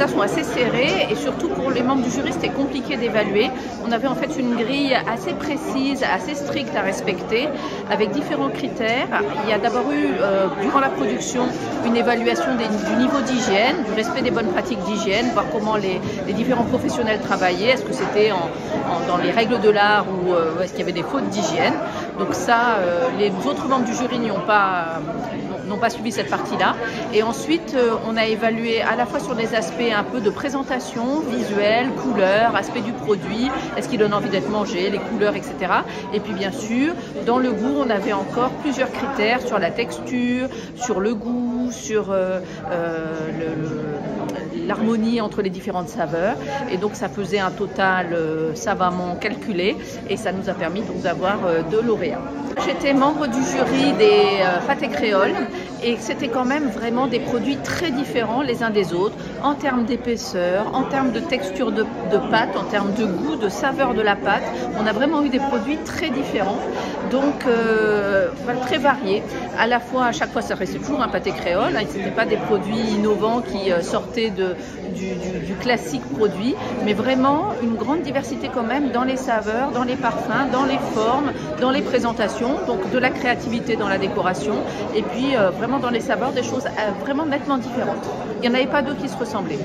résultats sont assez serrés et surtout pour les membres du jury, c'était compliqué d'évaluer. On avait en fait une grille assez précise, assez stricte à respecter, avec différents critères. Il y a d'abord eu, durant la production, une évaluation du niveau d'hygiène, du respect des bonnes pratiques d'hygiène, voir comment les différents professionnels travaillaient, est-ce que c'était dans les règles de l'art ou est-ce qu'il y avait des fautes d'hygiène. Donc ça, les autres membres du jury n'ont pas suivi cette partie-là. Et ensuite, on a évalué à la fois sur des aspects un peu de présentation, visuel, couleur, aspect du produit, est-ce qu'il donne envie d'être mangé, les couleurs, etc. Et puis bien sûr, dans le goût, on avait encore plusieurs critères sur la texture, sur le goût, sur l'harmonie entre les différentes saveurs. Et donc ça faisait un total savamment calculé et ça nous a permis donc d'avoir 2 lauréats. J'étais membre du jury des pâtés créoles et c'était quand même vraiment des produits très différents les uns des autres en termes d'épaisseur, en termes de texture de pâte, en termes de goût, de saveur de la pâte. On a vraiment eu des produits très différents, donc très variés. À la fois, à chaque fois, ça restait toujours un pâté créole, hein, ce n'étaient pas des produits innovants qui sortaient du classique produit, mais vraiment une grande diversité quand même dans les saveurs, dans les parfums, dans les formes, dans les présentations, donc de la créativité dans la décoration, et puis vraiment dans les saveurs, des choses vraiment nettement différentes. Il n'y en avait pas deux qui se ressemblaient.